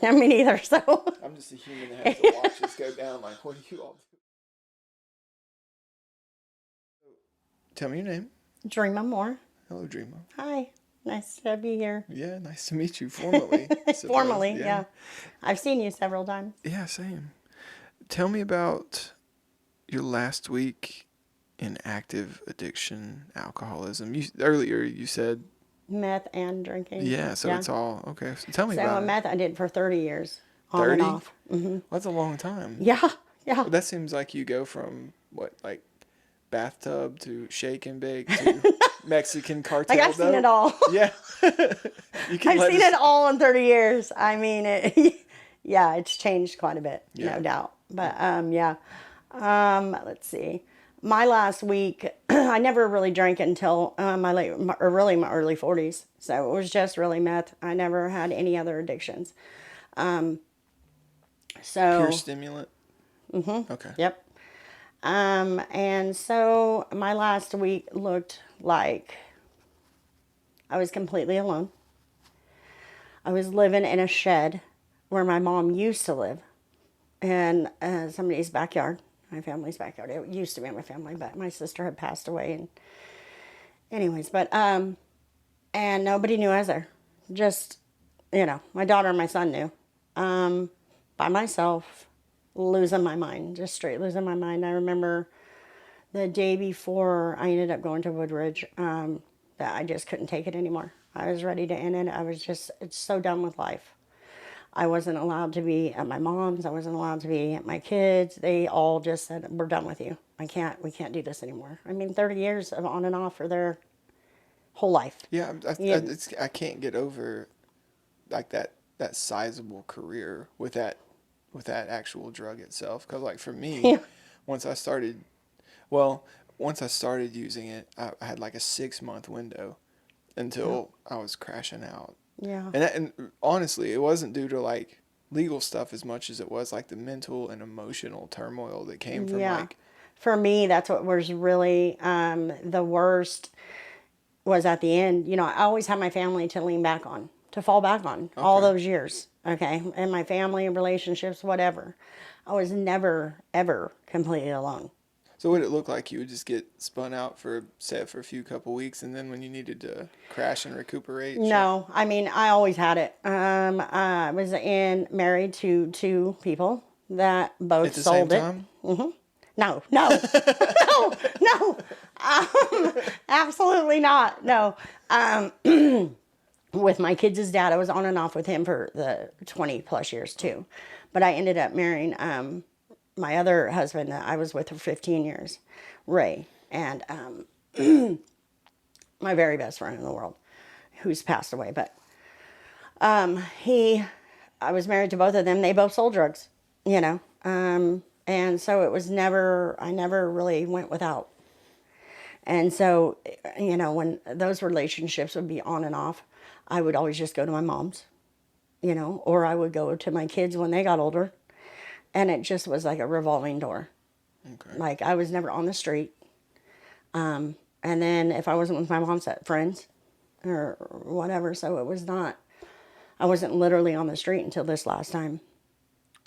I mean, neither. So, I'm just a human that has to watch this go down. Like, what do you all do? Tell me your name. Dreama more. Hello, Dreama. Hi. Nice to be here. Yeah, nice to meet you formally, I suppose. Formally, Yeah. yeah. I've seen you several times. Yeah, same. Tell me about your last week in active addiction, alcoholism. Earlier you said, Meth and drinking. yeah, so Yeah. it's all okay. So tell me So about it. meth I did for 30 years, on and 30? off. That's a long time. Yeah, yeah. Well, that seems like you go from what, like bathtub to shake and bake to Mexican Like cartel I've seen it dope. all. Yeah. You can I've let seen it us. all in 30 years. I mean, yeah, it's changed quite a bit, Yeah. no doubt. But yeah. Let's see. My last week, I never really drank until really my early 40s. So it was just really meth. I never had any other addictions. Pure So, stimulant. Okay. yep. And so my last week looked like I was completely alone. I was living in a shed where my mom used to live in somebody's backyard, my family's backyard. It used to be my family, but my sister had passed away. And anyways, and nobody knew I was there. Just, my daughter and my son knew. By myself, losing my mind, just straight losing my mind. I remember the day before I ended up going to Woodridge, that I just couldn't take it anymore. I was ready to end it. It's so done with life. I wasn't allowed to be at my mom's. I wasn't allowed to be at my kids. They all just said, "We're done with you. We can't do this anymore." I mean, 30 years of on and off for their whole life. Yeah, Yeah, I can't get over like that sizable career with that actual drug itself. Because like for me, yeah, once I started, well, once I started using it, I had like a 6 month window yeah, until I was crashing out. yeah. And honestly, it wasn't due to like legal stuff as much as it was like the mental and emotional turmoil that came from Yeah. like, For me, that's what was really the worst was at the end. I always had my family to lean back on, to fall back on all okay. those years. Okay. And my family, relationships, whatever. I was never, ever completely alone. So what it looked like you would just get spun out for set for a few couple weeks, and then when you needed to crash and recuperate, shit. No, I mean, I always had it. I was married to two people that both At the same sold it. time? No, no, no, no, absolutely not. No. With my kids' dad, I was on and off with him for the 20 plus years too. But I ended up marrying my other husband that I was with for 15 years, Ray, and my very best friend in the world who's passed away. But I was married to both of them. They both sold drugs, you know. And so it was I never really went without. And so, when those relationships would be on and off, I would always just go to my mom's, or I would go to my kids when they got older. And it just was like a revolving door. Okay. Like I was never on the street. And then if I wasn't with my mom's at friends or whatever, so it was not, I wasn't literally on the street until this last time.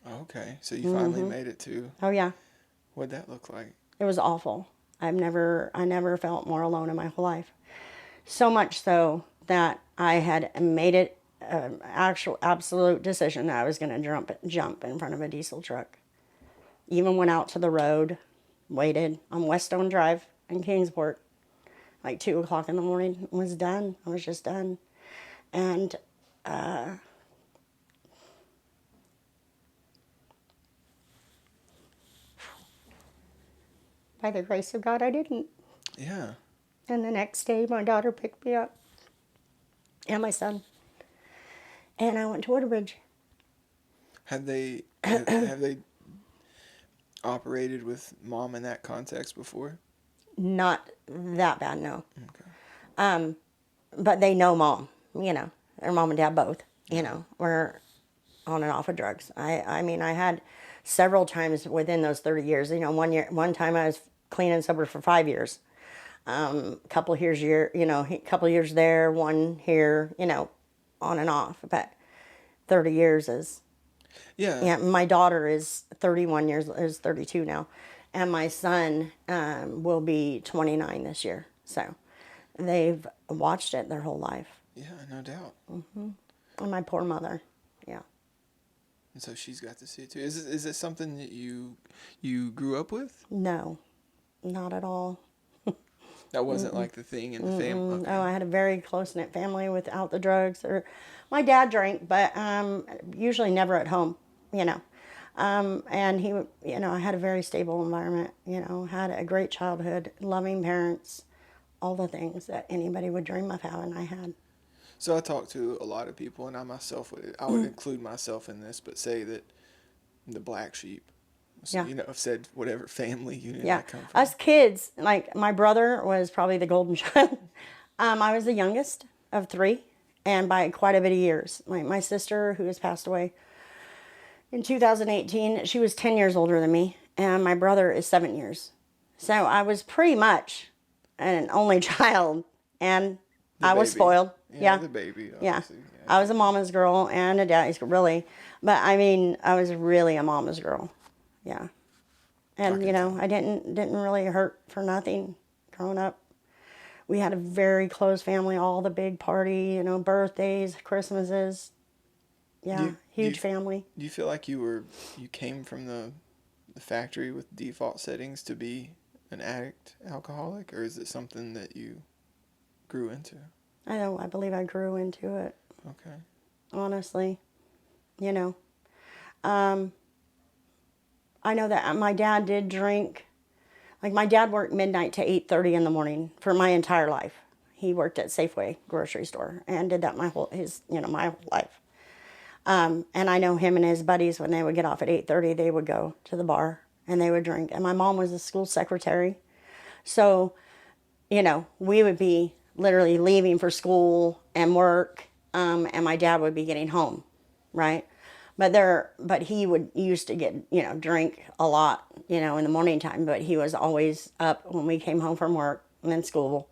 Okay. So you finally made it to Oh yeah, what'd that look like? it was awful. I never felt more alone in my whole life. So much so that I had made it an actual absolute decision that I was going to jump in front of a diesel truck. Even went out to the road, waited on Weststone Drive in Kingsport, like 2 o'clock in the morning. Was done. I was just done, and by the grace of God, I didn't. Yeah. And the next day, my daughter picked me up, and my son, and I went to Woodbridge. Have they operated with mom in that context before? Not that bad, no. Okay. But they know mom, their mom and dad both, were on and off of drugs. I mean, I had several times within those 30 years, one time I was clean and sober for 5 years. Couple years there, one here, on and off. But 30 years is, Yeah. yeah, my daughter is 31 years, is 32 now. And my son will be 29 this year. So they've watched it their whole life. Yeah, no doubt. And my poor mother. Yeah. And so she's got to see it too. Is it something that you grew up with? No, not at all. That wasn't like the thing in the family. Okay. Oh, I had a very close knit family without the drugs. Or my dad drank, but usually never at home. You know, and he, I had a very stable environment. Had a great childhood, loving parents, all the things that anybody would dream of having. I had. So I talk to a lot of people, and I would include myself in this, but say that the black sheep. So, Yeah. I've said whatever family unit Yeah, I come from. us kids, like my brother was probably the golden child. I was the youngest of three, and by quite a bit of years. My sister, who has passed away in 2018, she was 10 years older than me, and my brother is 7 years. So I was pretty much an only child, and The I was baby. spoiled. Yeah, The baby, yeah. obviously. Yeah. I was a mama's girl and a daddy's girl, really. But I mean, I was really a mama's girl. Yeah. And can tell. I didn't really hurt for nothing growing up. We had a very close family, all the big party, birthdays, Christmases. Yeah, huge family. Do you feel like you came from the factory with default settings to be an addict, alcoholic, or is it something that you grew into? I believe I grew into it, Okay. honestly. You know, I know that my dad did drink. Like my dad worked midnight to 8:30 in the morning for my entire life. He worked at Safeway grocery store and did that my whole life. And I know him and his buddies, when they would get off at 8:30, they would go to the bar and they would drink. And my mom was a school secretary, so we would be literally leaving for school and work, and my dad would be getting home, right? But he would used to get, drink a lot, in the morning time, but he was always up when we came home from work and then school.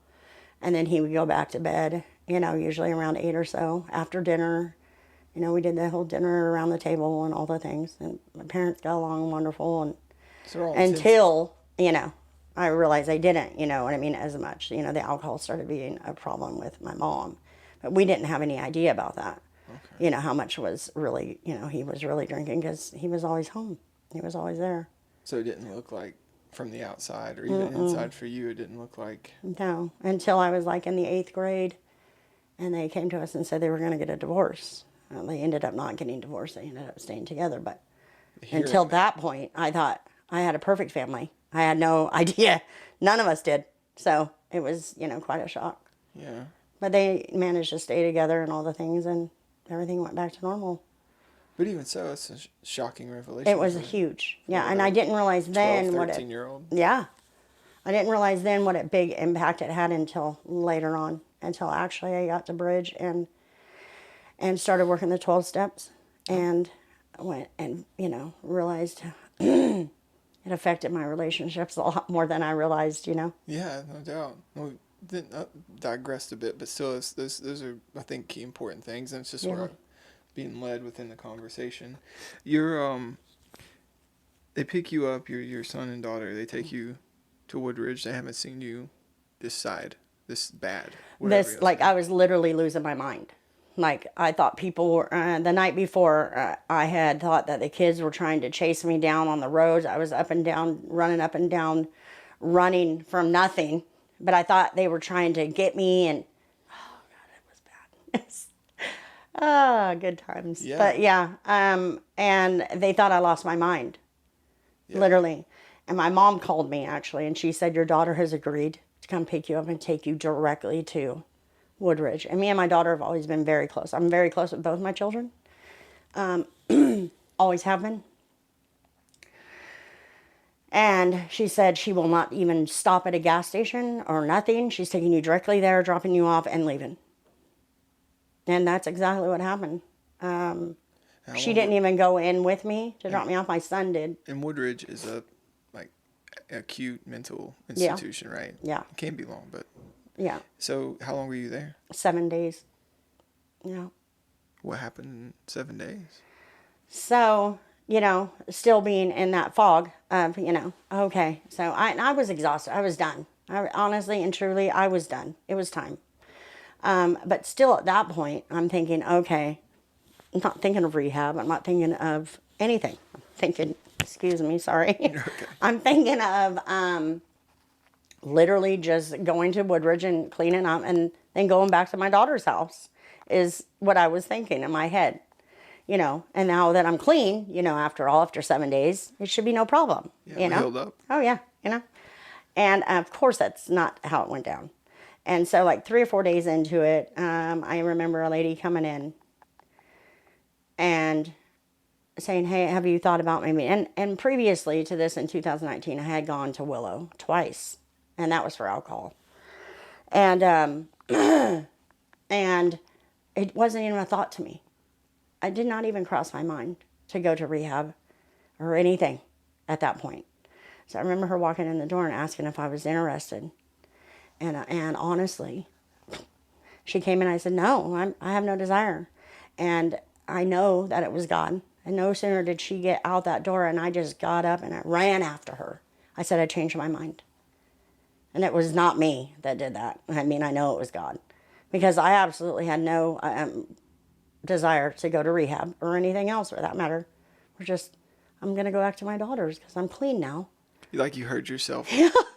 And then he would go back to bed, usually around 8 or so after dinner. We did the whole dinner around the table and all the things. And my parents got along wonderful. And So until, I realized they didn't, what I mean, as much. The alcohol started being a problem with my mom. But we didn't have any idea about that. Okay. How much was really, he was really drinking because he was always home. He was always there. So it didn't look like from the outside or even inside for you, it didn't look like. No, until I was like in the 8th grade, and they came to us and said they were going to get a divorce. They ended up not getting divorced. They ended up staying together. But until that point, I thought I had a perfect family. I had no idea. None of us did. So it was, quite a shock. Yeah. But they managed to stay together and all the things, and everything went back to normal. But even so, it's a shocking revelation. It was huge. Yeah, and I didn't realize then 12, what 13-year-old. Yeah. I didn't realize then what a big impact it had until later on. Until actually I got to Bridge and started working the 12 steps and went and, realized it affected my relationships a lot more than I realized, Yeah, no doubt. Well, then digressed a bit, but still, those are, I think, key important things, and it's just where I'm being led within the conversation. They pick you up, your son and daughter, they take you to Woodridge. They haven't seen you this bad. I was literally losing my mind. Like, I thought people were, the night before, I had thought that the kids were trying to chase me down on the roads. I was up and down, running from nothing. But I thought they were trying to get me, and, oh, God, it was bad. Good times. Yeah. But, yeah, and they thought I lost my mind, literally. And my mom called me, actually, and she said, your daughter has agreed to come pick you up and take you directly to Woodridge. And me and my daughter have always been very close. I'm very close with both my children. Always have been. And she said she will not even stop at a gas station or nothing. She's taking you directly there, dropping you off, and leaving. And that's exactly what happened. She didn't even go in with me to drop me off. My son did. And Woodridge is a acute mental institution, right? Yeah. It can be long, but. Yeah. So how long were you there? 7 days. Yeah. What happened in 7 days? So, still being in that fog of, okay. So I was exhausted. I was done. Honestly and truly, I was done. It was time. But still at that point, I'm thinking, okay, I'm not thinking of rehab. I'm not thinking of anything. I'm thinking, excuse me, sorry. Okay. I'm thinking of literally just going to Woodridge and cleaning up and then going back to my daughter's house is what I was thinking in my head. And now that I'm clean, after 7 days, it should be no problem. Yeah, we healed up. Oh, yeah, And of course, that's not how it went down. And so, like 3 or 4 days into it, I remember a lady coming in and saying, "Hey, have you thought about maybe?" And previously to this, in 2019, I had gone to Willow twice, and that was for alcohol. And and it wasn't even a thought to me. It did not even cross my mind to go to rehab or anything at that point. So I remember her walking in the door and asking if I was interested. And honestly, she came in and I said, no, I have no desire. And I know that it was God. And no sooner did she get out that door and I just got up and I ran after her. I said, I changed my mind. And it was not me that did that. I mean, I know it was God. Because I absolutely had no desire to go to rehab or anything else for that matter. I'm going to go back to my daughter's because I'm clean now. Like you heard yourself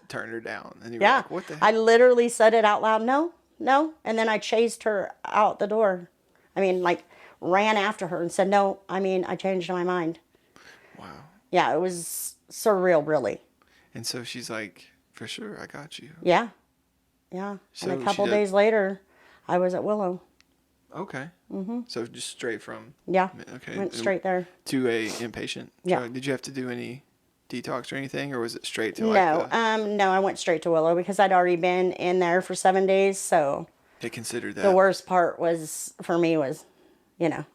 turn her down. And you were Yeah. like, what the heck? I literally said it out loud. No, no. And then I chased her out the door. I mean, like, ran after her and said, no, I changed my mind. Wow. Yeah, it was surreal, really. And so she's like, for sure, I got you. Yeah. Yeah. So and a couple days later, I was at Willow. Okay. Mm-hmm. So just straight from. Yeah. Okay. Went straight there. To a inpatient. Yeah. Did you have to do any detox or anything, or was it straight to No, I went straight to Willow because I'd already been in there for 7 days. So they considered that the worst part for me was,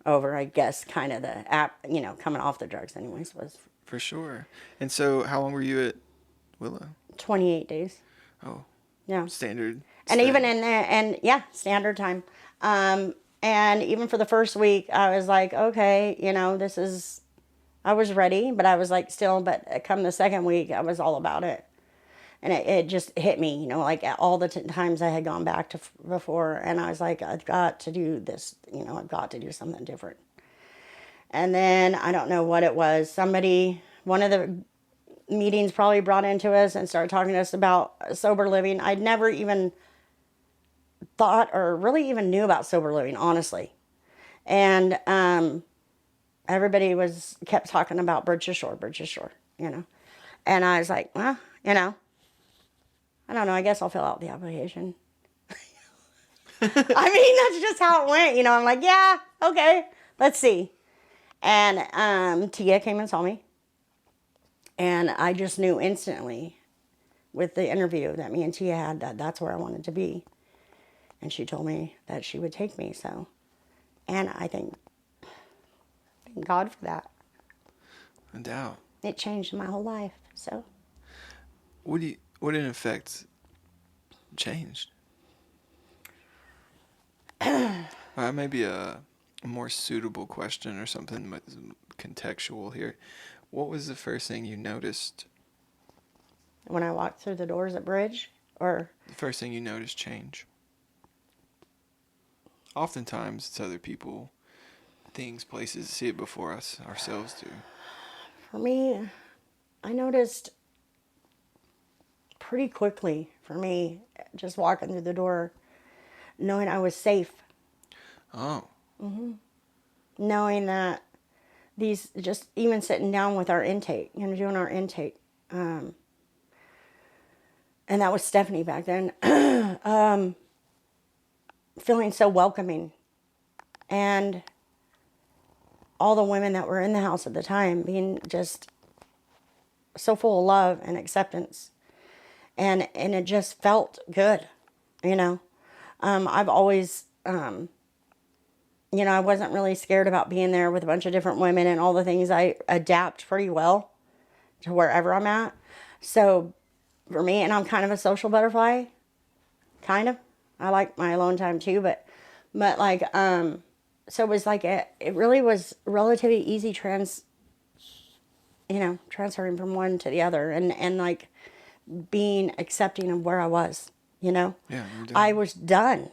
over. I guess kind of the coming off the drugs, anyways, was for sure. And so, how long were you at Willow? 28 days. Oh, yeah, standard. And even in there, and yeah, standard time. And even for the first week, I was like, okay, I was ready, but I was like still, but come the second week, I was all about it. And it just hit me, like all the times I had gone back to before. And I was like, I've got to do this, I've got to do something different. And then I don't know what it was. One of the meetings probably brought into us and started talking to us about sober living. I'd never even thought or really even knew about sober living, honestly. And everybody kept talking about Bridges Shore, And I was like, well, I don't know. I guess I'll fill out the application. That's just how it went. I'm like, yeah, okay, let's see. And Tia came and saw me. And I just knew instantly with the interview that me and Tia had that that's where I wanted to be. And she told me that she would take me. So, and I thank God for that. No doubt. It changed my whole life. So. What in effect changed? Maybe a more suitable question or something contextual here. What was the first thing you noticed? When I walked through the doors at Bridge? Or the first thing you noticed change? Oftentimes it's other people, things, places, see it before ourselves do. For me, I noticed pretty quickly, just walking through the door, knowing I was safe. Oh. Mm-hmm. Knowing that just even sitting down with our intake, doing our intake. And that was Stephanie back then. Feeling so welcoming. And all the women that were in the house at the time being just so full of love and acceptance. And it just felt good, I've always, I wasn't really scared about being there with a bunch of different women and all the things. I adapt pretty well to wherever I'm at. So for me, and I'm kind of a social butterfly, kind of. I like my alone time too, but like, So it was like it really was relatively easy transferring from one to the other, and like being accepting of where I was, you know. Yeah, you're I done. was done.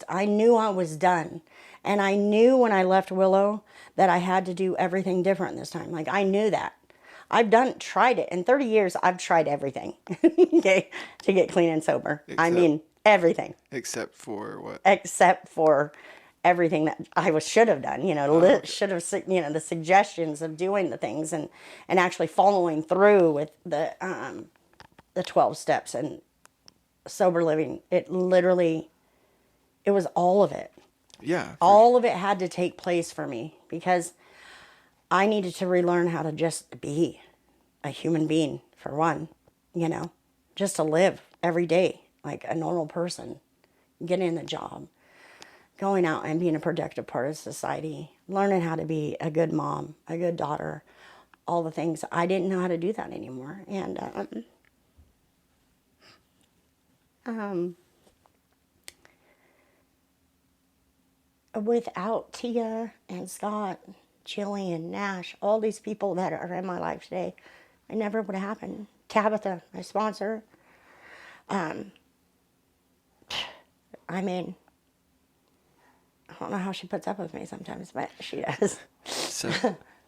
I knew I was done. And I knew when I left Willow that I had to do everything different this time. Like, I knew that. Tried it. In 30 years, I've tried everything, okay, to get clean and sober. I Except mean, everything except for what? except for everything that should have done. Oh, okay. Should have, the suggestions of doing the things and actually following through with the 12 steps and sober living. It was all of it. Yeah, All of it had to take place for me because I needed to relearn how to just be a human being, for one, just to live every day like a normal person, getting a job, going out and being a productive part of society, learning how to be a good mom, a good daughter, all the things. I didn't know how to do that anymore. And without Tia and Scott, Jillian, Nash, all these people that are in my life today, it never would have happened. Tabitha, my sponsor, I mean, I don't know how she puts up with me sometimes, but she does. so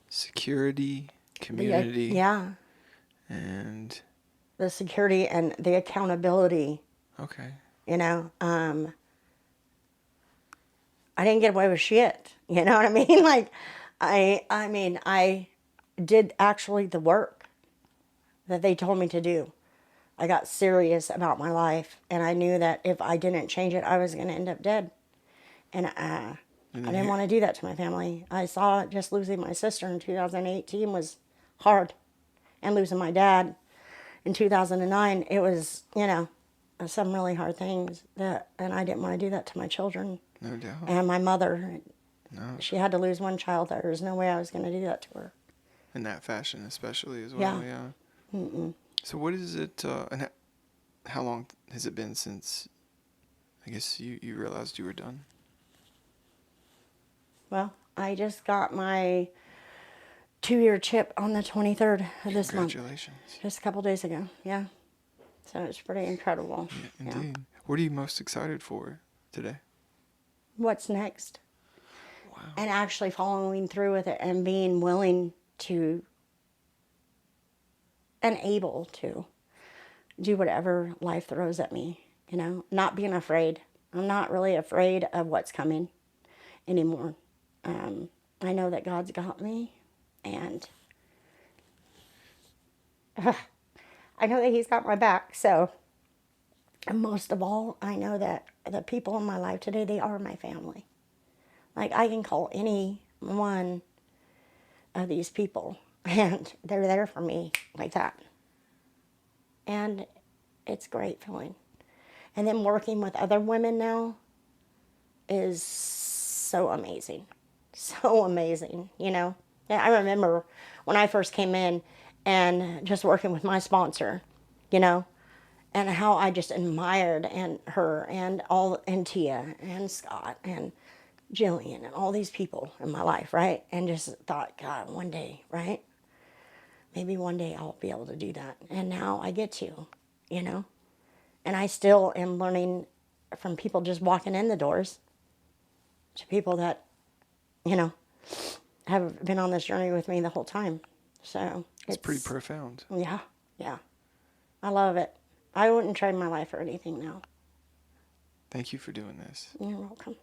security, The, community, yeah, and the security and the accountability, okay. you know. I didn't get away with shit. You know what I mean? Like, I did actually the work that they told me to do. I got serious about my life, and I knew that if I didn't change it, I was going to end up dead. And I And then didn't here, want to do that to my family. I saw just losing my sister in 2018 was hard, and losing my dad in 2009, it was, some really hard things and I didn't want to do that to my children no doubt. and my mother. No, She had to lose one child. There was no way I was going to do that to her. in that fashion, especially as Yeah. well. Yeah. So what is it? How long has it been since? I guess you realized you were done. Well, I just got my 2-year chip on the 23rd of this month. Congratulations. Just a couple days ago. Yeah. So it's pretty incredible. Yeah, Yeah. indeed. What are you most excited for today? What's next? Wow. And actually following through with it and being willing to and able to do whatever life throws at me, not being afraid. I'm not really afraid of what's coming anymore. I know that God's got me, and I know that He's got my back. So, and most of all, I know that the people in my life today, they are my family. Like, I can call any one of these people, and they're there for me like that. And it's a great feeling. And then working with other women now is so amazing. So amazing, Yeah, I remember when I first came in and just working with my sponsor, and how I just admired her and Tia and Scott and Jillian and all these people in my life, right? And just thought, God, one day, right? Maybe one day I'll be able to do that. And now I get to, you know? And I still am learning from people just walking in the doors to people that, you know, have been on this journey with me the whole time. So It's pretty profound. Yeah, yeah. I love it. I wouldn't trade my life for anything now. Thank you for doing this. You're welcome.